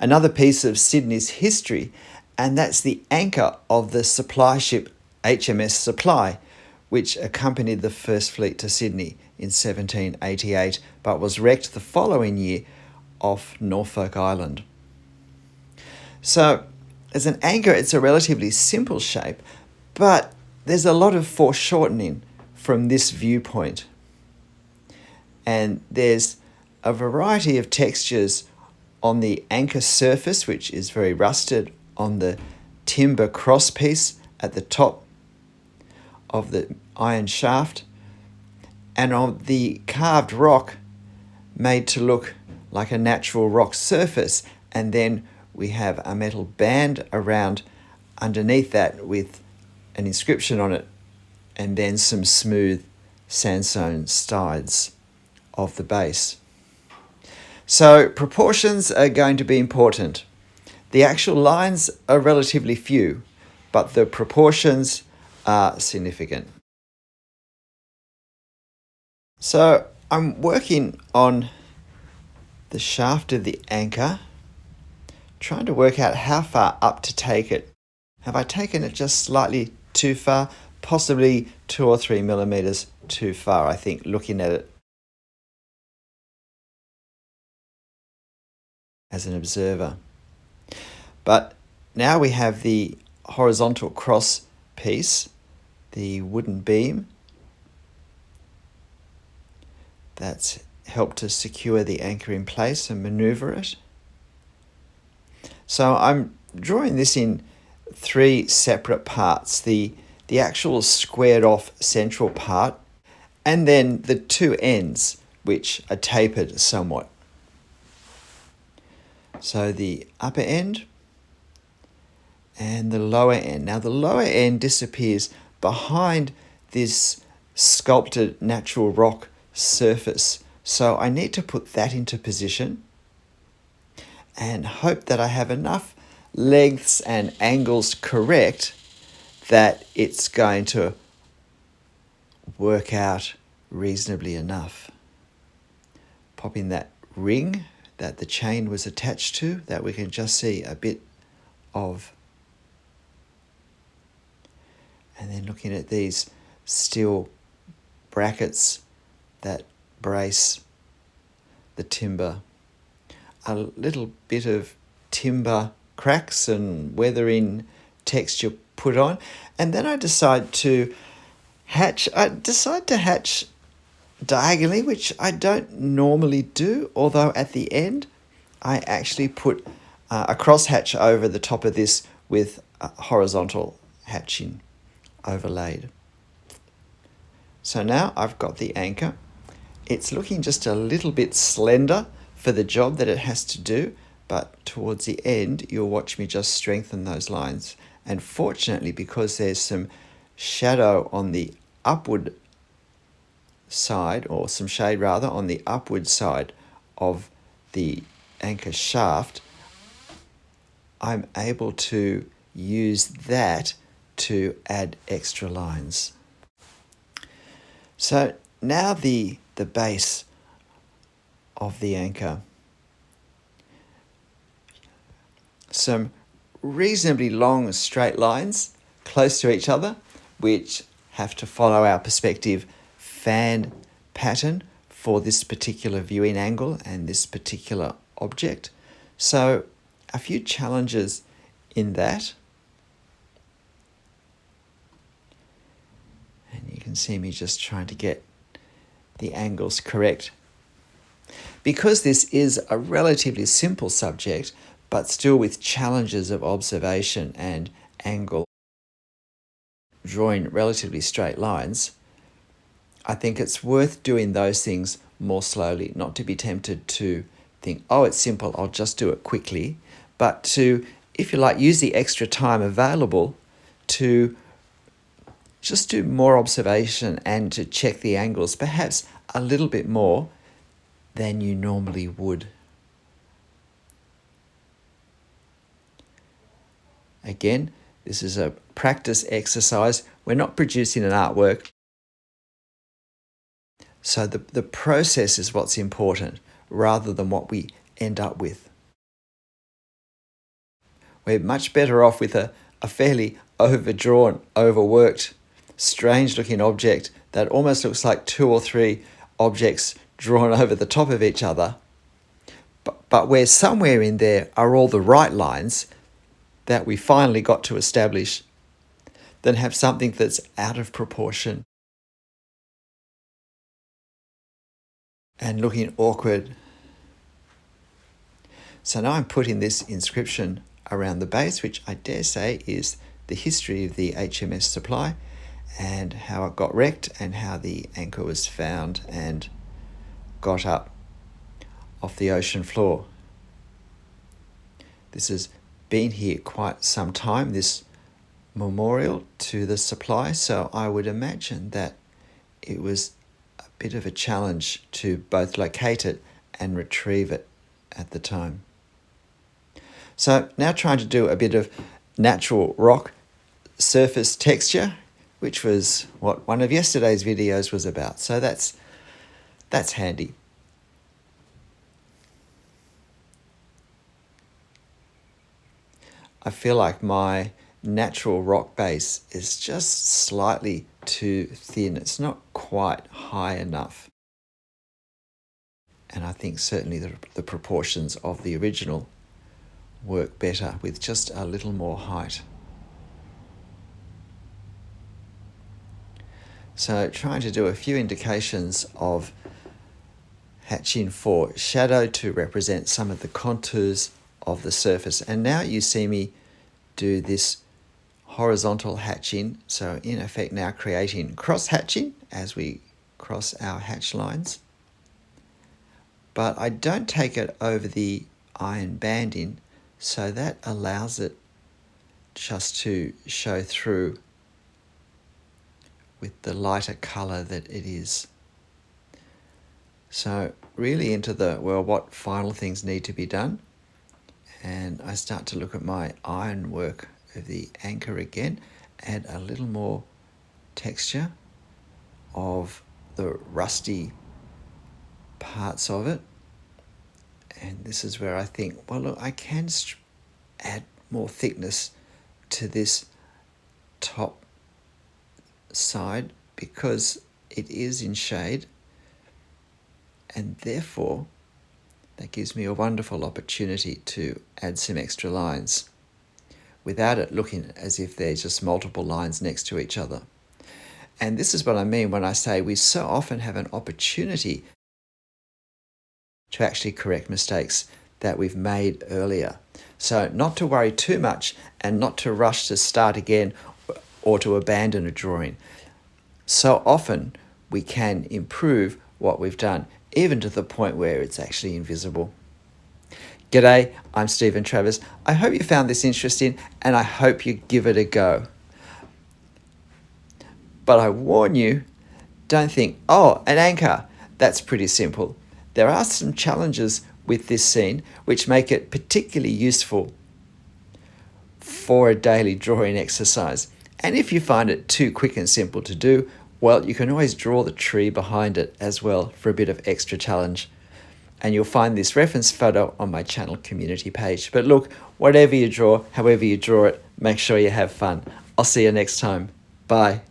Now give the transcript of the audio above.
another piece of Sydney's history, and that's the anchor of the supply ship HMS Supply, which accompanied the first fleet to Sydney in 1788, but was wrecked the following year off Norfolk Island. So, as an anchor, it's a relatively simple shape, but there's a lot of foreshortening from this viewpoint. And there's a variety of textures on the anchor surface, which is very rusted, on the timber crosspiece at the top of the iron shaft, and on the carved rock made to look like a natural rock surface. And then we have a metal band around underneath that with an inscription on it, and then some smooth sandstone sides of the base. So proportions are going to be important. The actual lines are relatively few, but the proportions are significant. So I'm working on the shaft of the anchor, trying to work out how far up to take it. Have I taken it just slightly too far? Possibly 2 or 3 millimeters too far, I think, looking at it as an observer. But now we have the horizontal cross piece, the wooden beam that's helped to secure the anchor in place and maneuver it. So I'm drawing this in 3 separate parts, the actual squared off central part, and then the 2 ends, which are tapered somewhat. So the upper end and the lower end. Now the lower end disappears behind this sculpted natural rock surface. So I need to put that into position and hope that I have enough lengths and angles correct that it's going to work out reasonably enough. Pop in that ring that the chain was attached to, that we can just see a bit of. And then looking at these steel brackets that brace the timber. A little bit of timber cracks and weathering texture put on. And then I decide to hatch. I decide to hatch diagonally, which I don't normally do, although at the end I actually put a cross hatch over the top of this with horizontal hatching overlaid. So now I've got the anchor. It's looking just a little bit slender for the job that it has to do, but towards the end you'll watch me just strengthen those lines. And fortunately, because there's some shadow on the upward side, or some shade rather, on the upward side of the anchor shaft, I'm able to use that to add extra lines. So now the base of the anchor. Some reasonably long straight lines close to each other, which have to follow our perspective fan pattern for this particular viewing angle and this particular object. So a few challenges in that. And you can see me just trying to get the angles correct. Because this is a relatively simple subject, but still with challenges of observation and angle, drawing relatively straight lines, I think it's worth doing those things more slowly, not to be tempted to think, oh, it's simple, I'll just do it quickly, but to, if you like, use the extra time available to just do more observation and to check the angles, perhaps a little bit more than you normally would. Again, this is a practice exercise. We're not producing an artwork. So the process is what's important rather than what we end up with. We're much better off with a fairly overdrawn, overworked, strange looking object that almost looks like 2 or 3 objects drawn over the top of each other, but where somewhere in there are all the right lines that we finally got to establish, than have something that's out of proportion and looking awkward. So now I'm putting this inscription around the base, which I dare say is the history of the HMS Supply and how it got wrecked and how the anchor was found and got up off the ocean floor. This has been here quite some time, this memorial to the Supply, so I would imagine that it was a bit of a challenge to both locate it and retrieve it at the time. So now trying to do a bit of natural rock surface texture, which was what one of yesterday's videos was about. So that's handy. I feel like my natural rock base is just slightly too thin. It's not quite high enough. And I think certainly the proportions of the original work better with just a little more height. So trying to do a few indications of hatching for shadow to represent some of the contours of the surface. And now you see me do this horizontal hatching. So in effect now creating cross hatching as we cross our hatch lines. But I don't take it over the iron banding, so that allows it just to show through with the lighter colour that it is. So really into what final things need to be done. And I start to look at my iron work of the anchor again, add a little more texture of the rusty parts of it. And this is where I think, well, look, I can add more thickness to this top side because it is in shade, and therefore that gives me a wonderful opportunity to add some extra lines without it looking as if there's just multiple lines next to each other. And this is what I mean when I say we so often have an opportunity to actually correct mistakes that we've made earlier. So not to worry too much and not to rush to start again or to abandon a drawing. So often we can improve what we've done, even to the point where it's actually invisible. G'day, I'm Stephen Travers. I hope you found this interesting and I hope you give it a go. But I warn you, don't think, oh, an anchor, that's pretty simple. There are some challenges with this scene which make it particularly useful for a daily drawing exercise. And if you find it too quick and simple to do, well, you can always draw the tree behind it as well for a bit of extra challenge. And you'll find this reference photo on my channel community page. But look, whatever you draw, however you draw it, make sure you have fun. I'll see you next time. Bye.